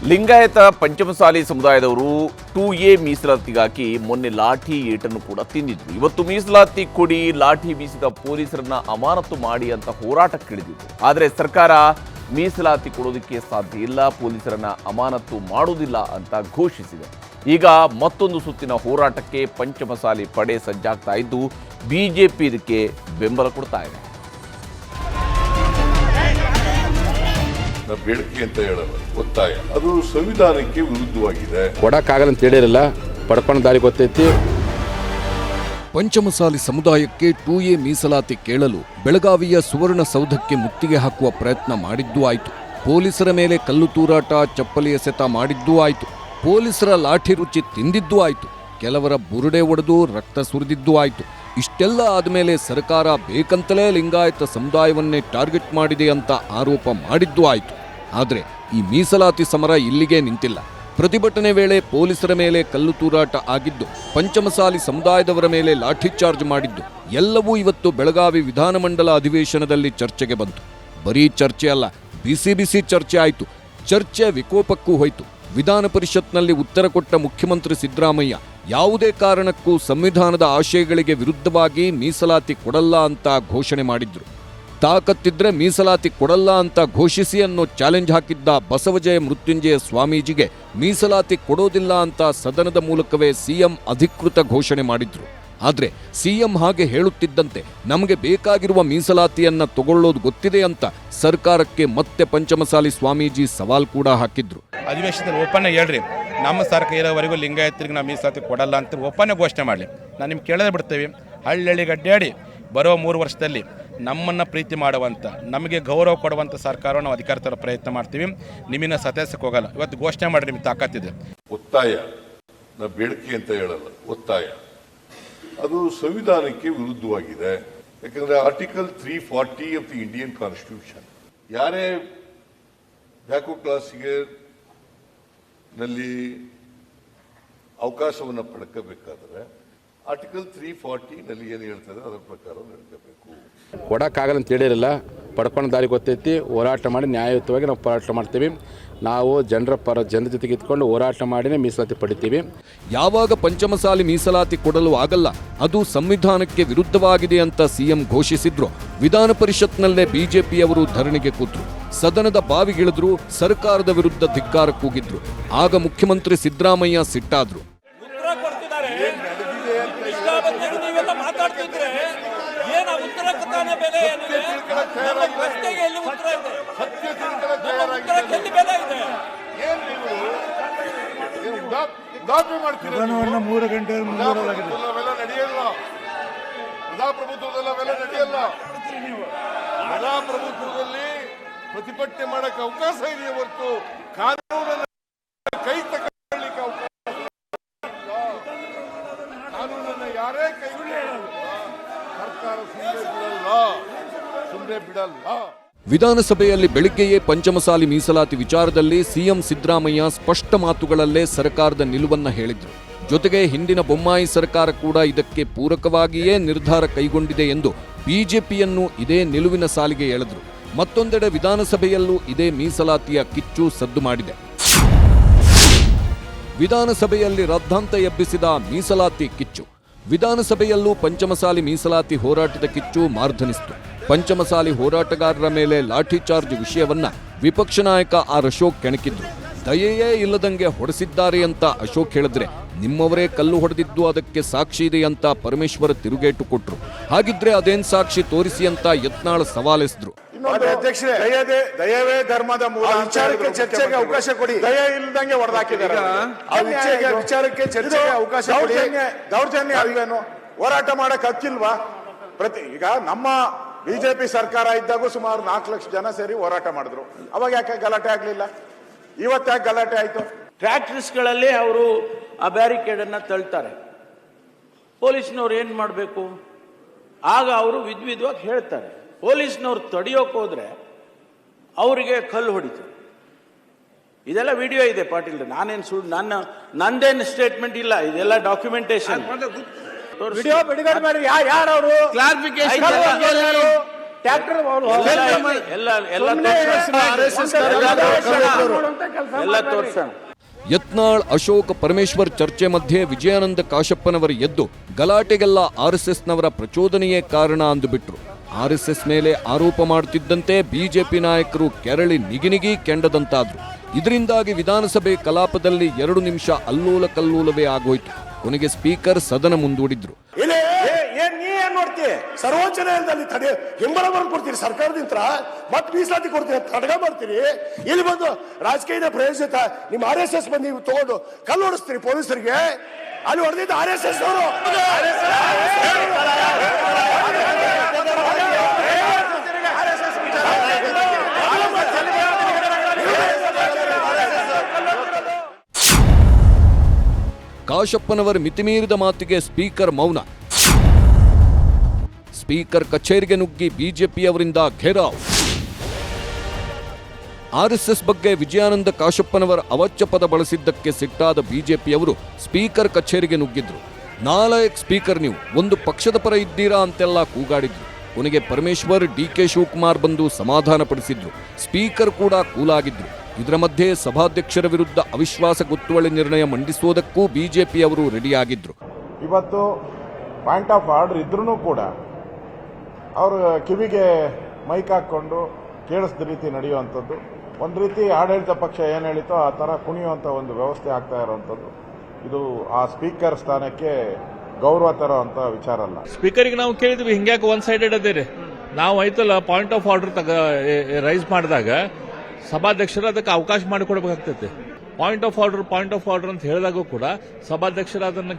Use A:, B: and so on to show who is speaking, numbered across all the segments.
A: ಲಿಂಗಾಯತ ಪಂಚಮಸಾಲಿ ಸಮುದಾಯದವರು 2A ಮೀಸಲಾತಿಗಾಗಿ ಮೊನ್ನೆ ಲಾಠಿ ಏಟನ್ನು ಕೂಡ ತಿಂದಿದ್ರು. ಇವತ್ತು ಮೀಸಲಾತಿ ಕೊಡಿ, ಲಾಠಿ ಬೀಸಿದ ಪೊಲೀಸರನ್ನ ಅಮಾನತು ಮಾಡಿ ಅಂತ ಹೋರಾಟಕ್ಕಿಳಿದಿದ್ರು. ಆದರೆ ಸರ್ಕಾರ ಮೀಸಲಾತಿ ಕೊಡೋದಕ್ಕೆ ಸಾಧ್ಯ ಇಲ್ಲ, ಪೊಲೀಸರನ್ನ ಅಮಾನತು ಮಾಡುವುದಿಲ್ಲ ಅಂತ ಘೋಷಿಸಿದೆ. ಈಗ ಮತ್ತೊಂದು ಸುತ್ತಿನ ಹೋರಾಟಕ್ಕೆ ಪಂಚಮಸಾಲಿ ಪಡೆ ಸಜ್ಜಾಗ್ತಾ ಇದ್ದು ಬಿಜೆಪಿ ಇದಕ್ಕೆ ಬೆಂಬಲ ಕೊಡ್ತಾ ಇದೆ.
B: ಬೇಡಿಕೆ ಅಂತ ಹೇಳಲ್ಲ, ಒತ್ತಾಯ. ಅದು ಸಂವಿಧಾನಕ್ಕೆ ವಿರುದ್ಧವಾಗಿದೆ.
C: ಕೊಡಕ್ಕಾಗಲ್ಲ ಅಂತ ಹೇಳಿರಲ್ಲ, ಪಡ್ಕೊಂಡು ದಾರಿ ಗೊತ್ತೈತಿ.
D: ಪಂಚಮಸಾಲಿ ಸಮುದಾಯಕ್ಕೆ 2A ಮೀಸಲಾತಿ ಕೇಳಲು ಬೆಳಗಾವಿಯ ಸುವರ್ಣಸೌಧಕ್ಕೆ ಮುತ್ತಿಗೆ ಹಾಕುವ ಪ್ರಯತ್ನ ಮಾಡಿದ್ದೂ ಆಯಿತು. ಪೊಲೀಸರ ಮೇಲೆ ಕಲ್ಲು ತೂರಾಟ, ಚಪ್ಪಲಿ ಎಸೆತ ಮಾಡಿದ್ದೂ ಆಯಿತು. ಪೊಲೀಸರ ಲಾಠಿ ರುಚಿ ತಿಂದಿದ್ದೂ ಆಯಿತು. ಕೆಲವರ ಬುರುಡೆ ಒಡೆದು ರಕ್ತ ಸುರಿದಿದ್ದೂ ಆಯಿತು. ಇಷ್ಟೆಲ್ಲ ಆದಮೇಲೆ ಸರ್ಕಾರ ಬೇಕಂತಲೇ ಲಿಂಗಾಯತ ಸಮುದಾಯವನ್ನೇ ಟಾರ್ಗೆಟ್ ಮಾಡಿದೆ ಅಂತ ಆರೋಪ ಮಾಡಿದ್ದೂ ಆಯಿತು. ಆದರೆ ಈ ಮೀಸಲಾತಿ ಸಮರ ಇಲ್ಲಿಗೆ ನಿಂತಿಲ್ಲ. ಪ್ರತಿಭಟನೆ ವೇಳೆ ಪೊಲೀಸರ ಮೇಲೆ ಕಲ್ಲು ತೂರಾಟ ಆಗಿದ್ದು, ಪಂಚಮಸಾಲಿ ಸಮುದಾಯದವರ ಮೇಲೆ ಲಾಠಿ ಚಾರ್ಜ್ ಮಾಡಿದ್ದು ಎಲ್ಲವೂ ಇವತ್ತು ಬೆಳಗಾವಿ ವಿಧಾನಮಂಡಲ ಅಧಿವೇಶನದಲ್ಲಿ ಚರ್ಚೆಗೆ ಬಂತು. ಬರೀ ಚರ್ಚೆ ಅಲ್ಲ, ಬಿಸಿ ಬಿಸಿ ಚರ್ಚೆ ಆಯಿತು. ಚರ್ಚೆ ವಿಕೋಪಕ್ಕೂ ಹೋಯಿತು. ವಿಧಾನ ಪರಿಷತ್ನಲ್ಲಿ ಉತ್ತರ ಕೊಟ್ಟ ಮುಖ್ಯಮಂತ್ರಿ ಸಿದ್ದರಾಮಯ್ಯ ಯಾವುದೇ ಕಾರಣಕ್ಕೂ ಸಂವಿಧಾನದ ಆಶಯಗಳಿಗೆ ವಿರುದ್ಧವಾಗಿ ಮೀಸಲಾತಿ ಕೊಡಲ್ಲ ಅಂತ ಘೋಷಣೆ ಮಾಡಿದ್ರು. ತಾಕತ್ತಿದ್ರೆ ಮೀಸಲಾತಿ ಕೊಡಲ್ಲ ಅಂತ ಘೋಷಿಸಿ ಅನ್ನೋ ಚಾಲೆಂಜ್ ಹಾಕಿದ್ದ ಬಸವಜಯ ಮೃತ್ಯುಂಜಯ ಸ್ವಾಮೀಜಿಗೆ ಮೀಸಲಾತಿ ಕೊಡೋದಿಲ್ಲ ಅಂತ ಸದನದ ಮೂಲಕವೇ ಸಿಎಂ ಅಧಿಕೃತ ಘೋಷಣೆ ಮಾಡಿದ್ರು. ಆದ್ರೆ ಸಿಎಂ ಹಾಗೆ ಹೇಳುತ್ತಿದ್ದಂತೆ ನಮಗೆ ಬೇಕಾಗಿರುವ ಮೀಸಲಾತಿಯನ್ನ ತಗೊಳ್ಳೋದು ಗೊತ್ತಿದೆ ಅಂತ ಸರ್ಕಾರಕ್ಕೆ ಮತ್ತೆ ಪಂಚಮಸಾಲಿ ಸ್ವಾಮೀಜಿ ಸವಾಲ್ ಕೂಡ ಹಾಕಿದ್ರು.
E: ಅಧಿವೇಶನದಲ್ಲಿ ಓಪನ್ ಹೇಳ್ರಿ, ನಮ್ಮ ಸರ್ಕಾರ ಇರೋವರೆಗೂ ಲಿಂಗಾಯತರಿಗೆ ನಾವು ಮೀಸಲಾತಿ ಕೊಡಲ್ಲ ಅಂತ ಓಪನ್ ಘೋಷಣೆ ಮಾಡಲಿ. ನಾನು ನಿಮ್ಗೆ ಕೇಳದೆ ಬಿಡ್ತೇವೆ. ಹಳ್ಳಿಗೆ ಅಡ್ಡಾಡಿ ಬರೋ 3 ವರ್ಷದಲ್ಲಿ ನಮ್ಮನ್ನು ಪ್ರೀತಿ ಮಾಡುವಂಥ, ನಮಗೆ ಗೌರವ ಕೊಡುವಂಥ ಸರ್ಕಾರ ನಾವು ಅಧಿಕಾರ ತರೋ ಪ್ರಯತ್ನ ಮಾಡ್ತೀವಿ. ನಿಮ್ಮನ್ನ ಸತಾಯಿಸಕ್ಕೆ ಹೋಗಲ್ಲ. ಇವತ್ತು ಘೋಷಣೆ ಮಾಡಿ, ನಿಮ್ಗೆ ತಾಕತ್ತಿದೆ.
B: ಒತ್ತಾಯ, ನಾವು ಬೇಡಿಕೆ ಅಂತ ಹೇಳಲ್ಲ, ಒತ್ತಾಯ. ಅದು ಸಂವಿಧಾನಕ್ಕೆ ವಿರುದ್ಧವಾಗಿದೆ. ಯಾಕಂದ್ರೆ article 340 of the Indian constitution, ಯಾರೇ ಬ್ಯಾಕ್ವರ್ಡ್ ಕ್ಲಾಸ್ಗೆ ನಲ್ಲಿ ಅವಕಾಶವನ್ನು ಪಡ್ಕೋಬೇಕಾದ್ರೆ ಆರ್ಟಿಕಲ್ 340 ನಲ್ಲಿ ಏನು ಹೇಳ್ತಾರೆ ಅದರ ಪ್ರಕಾರ ನಡ್ಕೋಬೇಕು.
C: ಕೊಡಕ್ಕಾಗಲ್ಲ ಅಂತ ಹೇಳಿರಲ್ಲ, ಪಡ್ಕೊಂಡು ದಾರಿ ಗೊತ್ತೈತಿ. ಹೋರಾಟ ಮಾಡಿ ನ್ಯಾಯಯುತವಾಗಿ ನಾವು ಹೋರಾಟ ಮಾಡ್ತೀವಿ. ನಾವು ಜನರ ಜೊತೆಗೆ ಇದ್ಕೊಂಡು ಹೋರಾಟ ಮಾಡಿನೇ ಮೀಸಲಾತಿ ಪಡಿತೀವಿ.
D: ಯಾವಾಗ ಪಂಚಮಸಾಲಿ ಮೀಸಲಾತಿ ಕೊಡಲು ಆಗಲ್ಲ, ಅದು ಸಂವಿಧಾನಕ್ಕೆ ವಿರುದ್ಧವಾಗಿದೆ ಅಂತ ಸಿಎಂ ಘೋಷಿಸಿದ್ರು, ವಿಧಾನ ಪರಿಷತ್ನಲ್ಲೇ ಬಿಜೆಪಿಯವರು ಧರಣಿಗೆ ಕೂತ್ರು. ಸದನದ ಬಾವಿಗಿಳಿದ್ರು, ಸರ್ಕಾರದ ವಿರುದ್ಧ ಧಿಕ್ಕಾರ ಕೂಗಿದ್ರು. ಆಗ ಮುಖ್ಯಮಂತ್ರಿ ಸಿದ್ದರಾಮಯ್ಯ ಸಿಟ್ಟಾದ್ರು.
B: ಪ್ರಜಾಪ್ರಭುತ್ವದಲ್ಲಿ ಪ್ರತಿಭಟನೆ ಮಾಡಕ್ಕೆ ಅವಕಾಶ ಇದೆಯೇ ಹೊರತು ಕಾನೂನನ್ನು ಕೈ ತಗೊಳ್ಳಿಕ್ಕೆ ಅವಕಾಶ ಇಲ್ಲ. ಕಾನೂನನ್ನು ಯಾರೇ ಕೈ ಸರ್ಕಾರ ಸುಮ್ಮನೆ ಬಿಡಲ್ಲ.
D: ವಿಧಾನಸಭೆಯಲ್ಲಿ ಬೆಳಿಗ್ಗೆಯೇ ಪಂಚಮಸಾಲಿ ಮೀಸಲಾತಿ ವಿಚಾರದಲ್ಲಿ ಸಿಎಂ ಸಿದ್ದರಾಮಯ್ಯ ಸ್ಪಷ್ಟ ಮಾತುಗಳಲ್ಲೇ ಸರ್ಕಾರದ ನಿಲುವನ್ನ ಹೇಳಿದ್ರು. ಜೊತೆಗೆ ಹಿಂದಿನ ಬೊಮ್ಮಾಯಿ ಸರ್ಕಾರ ಕೂಡ ಇದಕ್ಕೆ ಪೂರಕವಾಗಿಯೇ ನಿರ್ಧಾರ ಕೈಗೊಂಡಿದೆ ಎಂದು ಬಿಜೆಪಿಯನ್ನು ಇದೇ ನಿಲುವಿನ ಸಾಲಿಗೆ ಎಳೆದ್ರು. ಮತ್ತೊಂದೆಡೆ ವಿಧಾನಸಭೆಯಲ್ಲೂ ಇದೇ ಮೀಸಲಾತಿಯ ಕಿಚ್ಚು ಸದ್ದು ಮಾಡಿದೆ. ವಿಧಾನಸಭೆಯಲ್ಲಿ ರದ್ದಾಂತ ಎಬ್ಬಿಸಿದ ಮೀಸಲಾತಿ ಕಿಚ್ಚು. ವಿಧಾನಸಭೆಯಲ್ಲೂ ಪಂಚಮಸಾಲಿ ಮೀಸಲಾತಿ ಹೋರಾಟದ ಕಿಚ್ಚು ಮಾರ್ಧನಿಸಿತು. ಪಂಚಮಸಾಲಿ ಹೋರಾಟಗಾರರ ಮೇಲೆ ಲಾಠಿ ಚಾರ್ಜ್ ವಿಷಯವನ್ನ ವಿಪಕ್ಷ ನಾಯಕ ಆರ್ ಅಶೋಕ್ ಕೆಣಕಿದ್ರು. ದಯೆಯೇ ಇಲ್ಲದಂಗೆ ಹೊಡೆಸಿದ್ದಾರೆ ಅಂತ ಅಶೋಕ್ ಹೇಳಿದ್ರೆ, ನಿಮ್ಮವರೇ ಕಲ್ಲು ಹೊಡೆದಿದ್ದು ಅದಕ್ಕೆ ಸಾಕ್ಷಿ ಇದೆ ಅಂತ ಪರಮೇಶ್ವರ ತಿರುಗೇಟು ಕೊಟ್ರು. ಹಾಗಿದ್ರೆ ಅದೇನ್ ಸಾಕ್ಷಿ ತೋರಿಸಿ ಅಂತ ಯತ್ನಾಳ್ ಸವಾಲೆಸಿದ್ರು.
F: ದಯವೇ ಧರ್ಮದ ಮೂಲ ವಿಚಾರಕ್ಕೆ ಚರ್ಚೆಗೆ ಅವಕಾಶ ಕೊಡಿ. ದಯ ಇಲ್ಲದಂಗೆ ಹೊಡೆದಾಕಿದ್ದಾರೆ. ವಿಚಾರಕ್ಕೆ ಚರ್ಚೆಗೆ ಅವಕಾಶ ಕೊಡಿ. ದೌರ್ಜನ್ಯ ಅಲ್ವೇನು? ಹೋರಾಟ ಮಾಡಕ್ ಹಕ್ಕಿಲ್ವಾ? ಈಗ ನಮ್ಮ ಬಿಜೆಪಿ ಸರ್ಕಾರ ಇದ್ದಾಗ ಸುಮಾರು 4 ಲಕ್ಷ ಜನ ಸೇರಿ ಹೋರಾಟ ಮಾಡಿದ್ರು. ಅವಾಗ ಯಾಕೆ ಗಲಾಟೆ ಆಗ್ಲಿಲ್ಲ? ಇವತ್ತಾಗ ಗಲಾಟೆ ಆಯ್ತು?
G: ಟ್ರ್ಯಾಕ್ಟರ್ಸ್ಗಳಲ್ಲಿ ಅವರು ಆ ಬ್ಯಾರಿಕೇಡ್ ಅನ್ನ ತಳ್ತಾರೆ. ಪೊಲೀಸ್ನವ್ರು ಏನ್ ಮಾಡಬೇಕು? ಆಗ ಅವರು ವಿಧವಾಗಿ ಹೇಳ್ತಾರೆ. ಪೊಲೀಸ್ನವ್ರು ತಡೆಯೋಕೆ ಹೋದ್ರೆ ಅವರಿಗೆ ಕಲ್ಲು ಹೊಡಿತಾರೆ. ಇದೆಲ್ಲ ವಿಡಿಯೋ ಇದೆ ಪಾಟೀಲ್. ನಾನೇನು ಸುಳ್ಳು, ನಂದೇನು ಸ್ಟೇಟ್ಮೆಂಟ್ ಇಲ್ಲ, ಇದೆಲ್ಲ ಡಾಕ್ಯುಮೆಂಟೇಶನ್.
F: ವಿಡಿಯೋ ಬಿಡುಗಡೆ ಮಾಡಿ. ಯಾರು ಕ್ಲಾರಿಫಿಕೇಶನ್
G: ಟ್ರ್ಯಾಕ್ಟರ್ ಎಲ್ಲ ತೋರಿಸೋಣ.
D: ಯತ್ನಾಳ್ ಅಶೋಕ್ ಪರಮೇಶ್ವರ್ ಚರ್ಚೆ ಮಧ್ಯೆ ವಿಜಯಾನಂದ ಕಾಶಪ್ಪನವರ ಎದ್ದು ಗಲಾಟೆಗೆಲ್ಲ ಆರ್ಎಸ್ಎಸ್ನವರ ಪ್ರಚೋದನೆಯೇ ಕಾರಣ ಅಂದುಬಿಟ್ರು. ಆರ್ಎಸ್ಎಸ್ ಮೇಲೆ ಆರೋಪ ಮಾಡುತ್ತಿದ್ದಂತೆ ಬಿಜೆಪಿ ನಾಯಕರು ಕೆರಳಿ ನಿಗಿನಿಗಿ ಕೆಂಡದಂತಾದ್ರು. ಇದರಿಂದಾಗಿ ವಿಧಾನಸಭೆ ಕಲಾಪದಲ್ಲಿ 2 ನಿಮಿಷ ಅಲ್ಲೋಲ ಕಲ್ಲೋಲವೇ ಆಗೋಯ್ತು. ಕೊನೆಗೆ ಸ್ಪೀಕರ್ ಸದನ ಮುಂದೂಡಿದ್ರು.
F: ನೋಡ್ತೀವಿ ಸರ್ವೋಚ್ಚ ನ್ಯಾಯಾಲಯದಲ್ಲಿ ತಡೆ ಹಿಂಬಲ ಬಂದು ಕೊಡ್ತೀರಿ ಸರ್ಕಾರದಿಂದ, ಮತ್ತೆ ಮೀಸಲಾತಿ ಕೊಡ್ತೀರಿ, ತಡಗ ಮಾಡ್ತೀರಿ. ಇಲ್ಲಿ ಬಂದು ರಾಜಕೀಯ ಪ್ರಯೋಜನ ನಿಮ್ಮ RSS ಬಂದು ನೀವು ತಗೊಂಡು ಕಲ್ಲು ಹೊಡಿಸ್ತೀರಿ ಪೊಲೀಸರಿಗೆ. ಅಲ್ಲಿ ಹೊಡೆದಿದ್ದ RSS ಅವರು. ಕಾಶಪ್ಪನವರ ಮಿತಿಮೀರಿದ ಮಾತಿಗೆ ಸ್ಪೀಕರ್ ಮೌನ. ಸ್ಪೀಕರ್ ಕಚೇರಿಗೆ ನುಗ್ಗಿ ಬಿಜೆಪಿಯವರಿಂದ ಘೇರಾವ್. ಆರ್ಎಸ್ಎಸ್ ಬಗ್ಗೆ ವಿಜಯಾನಂದ ಕಾಶಪ್ಪನವರ ಅವಾಚ್ಯ ಪದ ಬಳಸಿದ್ದಕ್ಕೆ ಸಿಟ್ಟಾದ ಬಿಜೆಪಿಯವರು ಸ್ಪೀಕರ್ ಕಚೇರಿಗೆ ನುಗ್ಗಿದ್ರು. ನಾಲಾಯಕ್ ಸ್ಪೀಕರ್ ನೀವು, ಒಂದು ಪಕ್ಷದ ಪರ ಇದ್ದೀರಾ ಅಂತೆಲ್ಲ ಕೂಗಾಡಿದ್ರು. ಕೊನೆಗೆ ಪರಮೇಶ್ವರ್, DK ಶಿವಕುಮಾರ್ ಬಂದು ಸಮಾಧಾನ ಪಡಿಸಿದ್ರು. ಸ್ಪೀಕರ್ ಕೂಡ ಕೂಲಾಗಿದ್ರು. ಇದರ ಮಧ್ಯೆ ಸಭಾಧ್ಯಕ್ಷರ ವಿರುದ್ಧ ಅವಿಶ್ವಾಸ ಗೊತ್ತುವಳಿ ನಿರ್ಣಯ ಮಂಡಿಸುವುದಕ್ಕೂ ಬಿಜೆಪಿಯವರು ರೆಡಿಯಾಗಿದ್ರು.
H: ಇವತ್ತು ಪಾಯಿಂಟ್ ಆಫ್ ಆರ್ಡರ್ ಇದ್ರೂ ಕೂಡ ಅವರು ಕಿವಿಗೆ ಮೈಕ್ ಹಾಕ್ಕೊಂಡು ಕೇಳಿಸಿದ ರೀತಿ ನಡೆಯುವಂಥದ್ದು, ಒಂದು ರೀತಿ ಆಡಳಿತ ಪಕ್ಷ ಏನು ಹೇಳಿತೋ ಆ ಥರ ಕುಣಿಯುವಂಥ ಒಂದು ವ್ಯವಸ್ಥೆ ಆಗ್ತಾ ಇರುವಂಥದ್ದು, ಇದು ಆ ಸ್ಪೀಕರ್ ಸ್ಥಾನಕ್ಕೆ ಗೌರವ ತರುವಂಥ ವಿಚಾರ ಅಲ್ಲ.
I: ಸ್ಪೀಕರ್ಗೆ ನಾವು ಕೇಳಿದ್ವಿ, ಹಿಂಗ್ಯಾಕೆ ಒನ್ ಸೈಡೆಡ್ ಅದೇರಿ, ನಾವು ಐತಲ್ಲ ಪಾಯಿಂಟ್ ಆಫ್ ಆರ್ಡರ್ ರೈಸ್ ಮಾಡಿದಾಗ ಸಭಾಧ್ಯಕ್ಷರು ಅದಕ್ಕೆ ಅವಕಾಶ ಮಾಡಿಕೊಡ್ಬೇಕಾಗ್ತೈತಿ. ಪಾಯಿಂಟ್ ಆಫ್ ಆರ್ಡರ್ ಅಂತ ಹೇಳಿದಾಗೂ ಕೂಡ ಸಭಾಧ್ಯಕ್ಷರು ಅದನ್ನ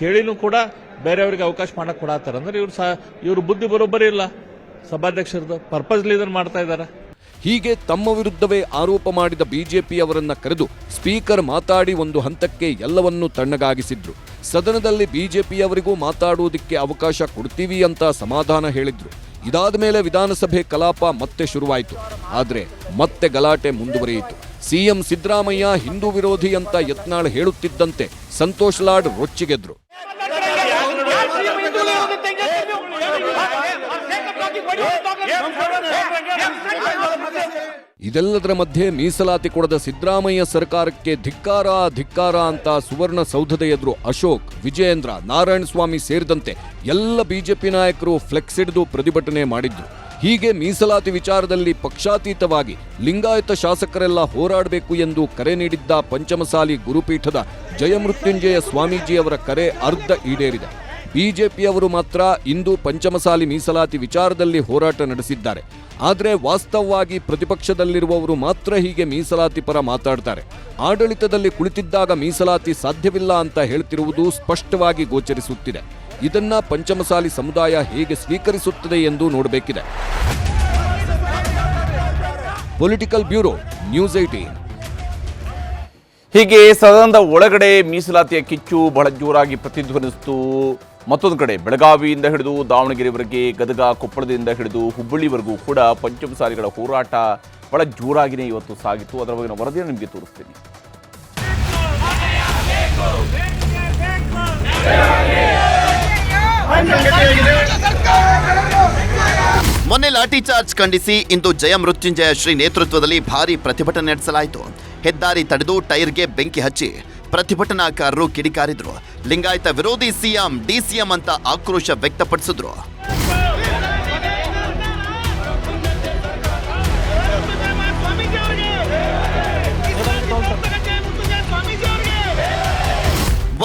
I: ಕೇಳಿನೂ ಕೂಡ ಬೇರೆಯವರಿಗೆ ಅವಕಾಶ ಮಾಡಕ್ ಕೊಡತ್ತಾರ. ಅಂದ್ರೆ ಇವ್ರ ಬುದ್ಧಿ ಬರೋಬ್ಬರಿ ಇಲ್ಲ, ಸಭಾಧ್ಯಕ್ಷರದು ಪರ್ಪಸ್ಲಿ ಇದನ್ನ ಮಾಡ್ತಾ ಇದ್ದಾರೆ.
D: ಹೀಗೆ ತಮ್ಮ ವಿರುದ್ಧವೇ ಆರೋಪ ಮಾಡಿದ ಬಿಜೆಪಿ ಅವರನ್ನ ಕರೆದು ಸ್ಪೀಕರ್ ಮಾತಾಡಿ ಒಂದು ಹಂತಕ್ಕೆ ಎಲ್ಲವನ್ನೂ ತಣ್ಣಗಾಗಿಸಿದ್ರು. ಸದನದಲ್ಲಿ ಬಿಜೆಪಿಯವರಿಗೂ ಮಾತಾಡುವುದಕ್ಕೆ ಅವಕಾಶ ಕೊಡ್ತೀವಿ ಅಂತ ಸಮಾಧಾನ ಹೇಳಿದ್ರು. ಇದಾದ ಮೇಲೆ ವಿಧಾನಸಭೆ ಕಲಾಪ ಮತ್ತೆ ಶುರುವಾಯಿತು. ಆದರೆ ಮತ್ತೆ ಗಲಾಟೆ ಮುಂದುವರಿಯಿತು. ಸಿಎಂ ಸಿದ್ದರಾಮಯ್ಯ ಹಿಂದೂ ವಿರೋಧಿ ಅಂತ ಯತ್ನಾಳ್ ಹೇಳುತ್ತಿದ್ದಂತೆ ಸಂತೋಷ್ ಲಾಡ್ ರೊಚ್ಚಿಗೆದ್ರು. ಇದೆಲ್ಲದರ ಮಧ್ಯೆ ಮೀಸಲಾತಿ ಕೊಡದ ಸಿದ್ದರಾಮಯ್ಯ ಸರ್ಕಾರಕ್ಕೆ ಧಿಕ್ಕಾರ ಅಂತ ಸುವರ್ಣಸೌಧದ ಎದುರು ಅಶೋಕ್, ವಿಜಯೇಂದ್ರ, ನಾರಾಯಣಸ್ವಾಮಿ ಸೇರಿದಂತೆ ಎಲ್ಲ ಬಿಜೆಪಿ ನಾಯಕರು ಫ್ಲೆಕ್ಸ್ ಹಿಡಿದು ಪ್ರತಿಭಟನೆ ಮಾಡಿದ್ರು. ಹೀಗೆ ಮೀಸಲಾತಿ ವಿಚಾರದಲ್ಲಿ ಪಕ್ಷಾತೀತವಾಗಿ ಲಿಂಗಾಯತ ಶಾಸಕರೆಲ್ಲ ಹೋರಾಡಬೇಕು ಎಂದು ಕರೆ ನೀಡಿದ್ದ ಪಂಚಮಸಾಲಿ ಗುರುಪೀಠದ ಜಯಮೃತ್ಯುಂಜಯ ಸ್ವಾಮೀಜಿಯವರ ಕರೆ ಅರ್ಧ ಈಡೇರಿದೆ. ಬಿಜೆಪಿಯವರು ಮಾತ್ರ ಇಂದು ಪಂಚಮಸಾಲಿ ಮೀಸಲಾತಿ ವಿಚಾರದಲ್ಲಿ ಹೋರಾಟ ನಡೆಸಿದ್ದಾರೆ. ಆದರೆ ವಾಸ್ತವವಾಗಿ ಪ್ರತಿಪಕ್ಷದಲ್ಲಿರುವವರು ಮಾತ್ರ ಹೀಗೆ ಮೀಸಲಾತಿ ಪರ ಮಾತಾಡ್ತಾರೆ. ಆಡಳಿತದಲ್ಲಿ ಕುಳಿತಿದ್ದಾಗ ಮೀಸಲಾತಿ ಸಾಧ್ಯವಿಲ್ಲ ಅಂತ ಹೇಳ್ತಿರುವುದು ಸ್ಪಷ್ಟವಾಗಿ ಗೋಚರಿಸುತ್ತಿದೆ. ಇದನ್ನ ಪಂಚಮಸಾಲಿ ಸಮುದಾಯ ಹೇಗೆ ಸ್ವೀಕರಿಸುತ್ತದೆ ಎಂದು ನೋಡಬೇಕಿದೆ. Political bureau, news 18.
A: ಹೀಗೆ ಸದನದ ಒಳಗಡೆ ಮೀಸಲಾತಿಯ ಕಿಚ್ಚು ಬಹಳ ಜೋರಾಗಿ ಪ್ರತಿಧ್ವನಿಸಿತು. ಮತ್ತೊಂದು ಕಡೆ ಬೆಳಗಾವಿಯಿಂದ ಹಿಡಿದು ದಾವಣಗೆರೆವರೆಗೆ, ಗದಗ, ಕೊಪ್ಪಳದಿಂದ ಹಿಡಿದು ಹುಬ್ಬಳ್ಳಿವರೆಗೂ ಕೂಡ ಪಂಚಮಸಾಲಿಗಳ ಹೋರಾಟ ಬಹಳ ಜೋರಾಗಿಯೇ ಇವತ್ತು ಸಾಗಿತ್ತು. ಅದರ ಬಗ್ಗೆ ವರದಿಯನ್ನು ನಿಮಗೆ ತೋರಿಸ್ತೀನಿ.
J: ಮೊನ್ನೆ ಲಾಠಿ ಚಾರ್ಜ್ ಖಂಡಿಸಿ ಇಂದು ಜಯಮೃತ್ಯುಂಜಯ ಶ್ರೀ ನೇತೃತ್ವದಲ್ಲಿ ಭಾರೀ ಪ್ರತಿಭಟನೆ ನಡೆಸಲಾಯಿತು. ಹೆದ್ದಾರಿ ತಡೆದು ಟೈರ್ಗೆ ಬೆಂಕಿ ಹಚ್ಚಿ ಪ್ರತಿಭಟನಾಕಾರರು ಕಿಡಿಕಾರಿದ್ರು. ಲಿಂಗಾಯತ ವಿರೋಧಿ ಸಿಎಂ, ಡಿಸಿಎಂ ಅಂತ ಆಕ್ರೋಶ ವ್ಯಕ್ತಪಡಿಸಿದ್ರು.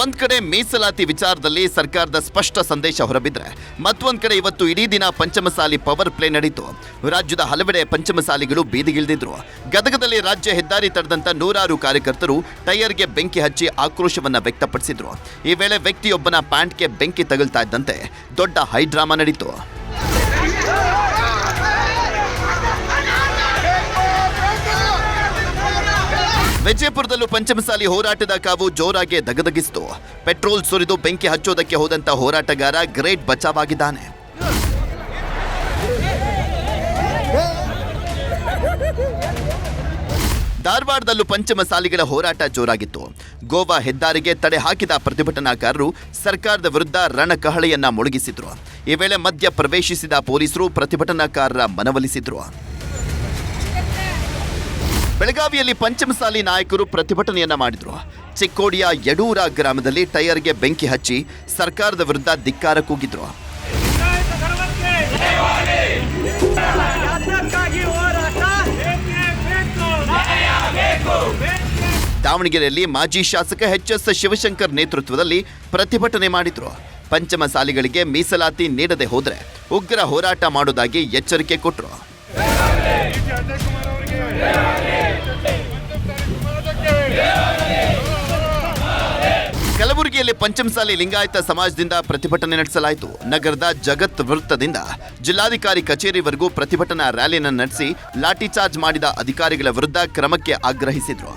J: ಒಂದ್ ಕಡೆ ಮೀಸಲಾತಿ ವಿಚಾರದಲ್ಲಿ ಸರ್ಕಾರದ ಸ್ಪಷ್ಟ ಸಂದೇಶ ಹೊರಬಿದ್ರೆ, ಮತ್ತೊಂದ್ ಕಡೆ ಇವತ್ತು ಇಡೀ ದಿನ ಪಂಚಮಸಾಲಿ ಪವರ್ ಪ್ಲೇ ನಡೀತು. ರಾಜ್ಯದ ಹಲವೆಡೆ ಪಂಚಮಸಾಲಿಗಳು ಬೀದಿಗಿಳಿದಿದ್ರು. ಗದಗದಲ್ಲಿ ರಾಜ್ಯ ಹೆದ್ದಾರಿ ತಡೆದಂತ ನೂರಾರು ಕಾರ್ಯಕರ್ತರು ಟೈರ್ಗೆ ಬೆಂಕಿ ಹಚ್ಚಿ ಆಕ್ರೋಶವನ್ನ ವ್ಯಕ್ತಪಡಿಸಿದ್ರು. ಈ ವೇಳೆ ವ್ಯಕ್ತಿಯೊಬ್ಬನ ಪ್ಯಾಂಟ್ಗೆ ಬೆಂಕಿ ತಗುಲ್ತಾ ಇದ್ದಂತೆ ದೊಡ್ಡ ಹೈಡ್ರಾಮಾ ನಡೀತು. ವಿಜಯಪುರದಲ್ಲೂ ಪಂಚಮಸಾಲಿ ಹೋರಾಟದ ಕಾವು ಜೋರಾಗಿ ದಗದಗಿಸಿತು. ಪೆಟ್ರೋಲ್ ಸುರಿದು ಬೆಂಕಿ ಹಚ್ಚೋದಕ್ಕೆ ಹೋದಂತ ಹೋರಾಟಗಾರ ಗ್ರೇಟ್ ಬಚಾವಾಗಿದ್ದಾನೆ. ಧಾರವಾಡದಲ್ಲೂ ಪಂಚಮಸಾಲಿಗಳ ಹೋರಾಟ ಜೋರಾಗಿತ್ತು. ಗೋವಾ ಹೆದ್ದಾರಿಗೆ ತಡೆ ಹಾಕಿದ ಪ್ರತಿಭಟನಾಕಾರರು ಸರ್ಕಾರದ ವಿರುದ್ಧ ರಣಕಹಳೆಯನ್ನ ಮೊಳಗಿಸಿದ್ರು. ಈ ವೇಳೆ ಮಧ್ಯ ಪ್ರವೇಶಿಸಿದ ಪೊಲೀಸರು ಪ್ರತಿಭಟನಾಕಾರರ ಮನವೊಲಿಸಿದ್ರು. ಬೆಳಗಾವಿಯಲ್ಲಿ ಪಂಚಮಸಾಲಿ ನಾಯಕರು ಪ್ರತಿಭಟನೆಯನ್ನ ಮಾಡಿದ್ರು. ಚಿಕ್ಕೋಡಿಯ ಯಡೂರ ಗ್ರಾಮದಲ್ಲಿ ಟೈರ್ಗೆ ಬೆಂಕಿ ಹಚ್ಚಿ ಸರ್ಕಾರದ ವಿರುದ್ಧ ಧಿಕ್ಕಾರ ಕೂಗಿದ್ರು. ದಾವಣಗೆರೆಯಲ್ಲಿ ಮಾಜಿ ಶಾಸಕ ಎಚ್.ಎಸ್. ಶಿವಶಂಕರ್ ನೇತೃತ್ವದಲ್ಲಿ ಪ್ರತಿಭಟನೆ ಮಾಡಿದ್ರು. ಪಂಚಮಸಾಲಿಗಳಿಗೆ ಮೀಸಲಾತಿ ನೀಡದೆ ಹೋದರೆ ಉಗ್ರ ಹೋರಾಟ ಮಾಡೋದಾಗಿ ಎಚ್ಚರಿಕೆ ಕೊಟ್ಟರು. ಕಲಬುರಗಿಯಲ್ಲಿ ಪಂಚಮಸಾಲಿ ಲಿಂಗಾಯತ ಸಮಾಜದಿಂದ ಪ್ರತಿಭಟನೆ ನಡೆಸಲಾಯಿತು. ನಗರದ ಜಗತ್ ವೃತ್ತದಿಂದ ಜಿಲ್ಲಾಧಿಕಾರಿ ಕಚೇರಿವರೆಗೂ ಪ್ರತಿಭಟನಾ ರ್ಯಾಲಿಯನ್ನು ನಡೆಸಿ ಲಾಠಿ ಚಾರ್ಜ್ ಮಾಡಿದ ಅಧಿಕಾರಿಗಳ ವಿರುದ್ಧ ಕ್ರಮಕ್ಕೆ ಆಗ್ರಹಿಸಿದರು.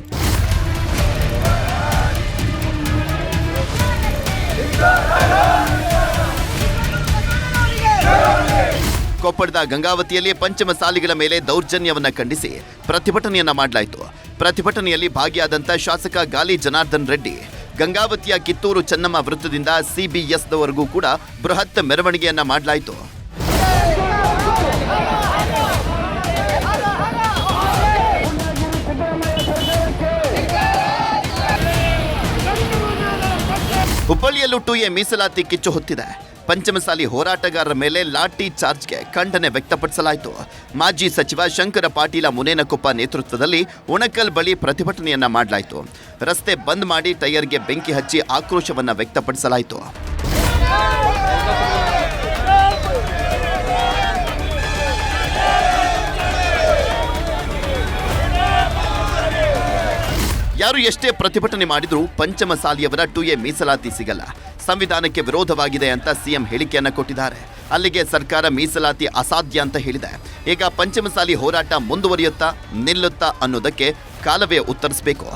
J: ಕೊಪ್ಪಳದ ಗಂಗಾವತಿಯಲ್ಲಿ ಪಂಚಮಸಾಲಿಗಳ ಮೇಲೆ ದೌರ್ಜನ್ಯವನ್ನ ಖಂಡಿಸಿ ಪ್ರತಿಭಟನೆಯನ್ನ ಮಾಡಲಾಯಿತು. ಪ್ರತಿಭಟನೆಯಲ್ಲಿ ಭಾಗಿಯಾದಂಥ ಶಾಸಕ ಗಾಲಿ ಜನಾರ್ದನ್ ರೆಡ್ಡಿ ಗಂಗಾವತಿಯ ಕಿತ್ತೂರು ಚೆನ್ನಮ್ಮ ವೃತ್ತದಿಂದ ಸಿಬಿಎಸ್ದವರೆಗೂ ಕೂಡ ಬೃಹತ್ ಮೆರವಣಿಗೆಯನ್ನ ಮಾಡಲಾಯಿತು. ಹುಬ್ಬಳ್ಳಿಯಲ್ಲೂ 2A ಮೀಸಲಾತಿ ಕಿಚ್ಚು ಹೊತ್ತಿದೆ. ಪಂಚಮಸಾಲಿ ಹೋರಾಟಗಾರರ ಮೇಲೆ ಲಾಠಿ ಚಾರ್ಜ್ಗೆ ಖಂಡನೆ ವ್ಯಕ್ತಪಡಿಸಲಾಯಿತು. ಮಾಜಿ ಸಚಿವ ಶಂಕರ ಪಾಟೀಲ ಮುನೇನಕೊಪ್ಪ ನೇತೃತ್ವದಲ್ಲಿ ಉಣಕಲ್ ಬಳಿ ಪ್ರತಿಭಟನೆಯನ್ನ ಮಾಡಲಾಯಿತು. ರಸ್ತೆ ಬಂದ್ ಮಾಡಿ ಟೈರ್ಗೆ ಬೆಂಕಿ ಹಚ್ಚಿ ಆಕ್ರೋಶವನ್ನ ವ್ಯಕ್ತಪಡಿಸಲಾಯಿತು. ಯಾರು ಎಷ್ಟೇ ಪ್ರತಿಭಟನೆ ಮಾಡಿದ್ರೂ ಪಂಚಮಸಾಲಿಯವರ 2A ಮೀಸಲಾತಿ ಸಿಗಲ್ಲ. ಸಂವಿಧಾನಕ್ಕೆ ವಿರೋಧವಾಗಿದೆ ಅಂತ ಸಿಎಂ ಹೇಳಿಕೆಯನ್ನ ಕೊಟ್ಟಿದ್ದಾರೆ. ಅಲ್ಲಿಗೆ ಸರ್ಕಾರ ಮೀಸಲಾತಿ ಅಸಾಧ್ಯ ಅಂತ ಹೇಳಿದೆ. ಈಗ ಪಂಚಮಸಾಲಿ ಹೋರಾಟ ಮುಂದುವರಿಯುತ್ತಾ ನಿಲ್ಲುತ್ತಾ ಅನ್ನೋದಕ್ಕೆ ಕಾಲವೇ ಉತ್ತರಿಸಬೇಕು.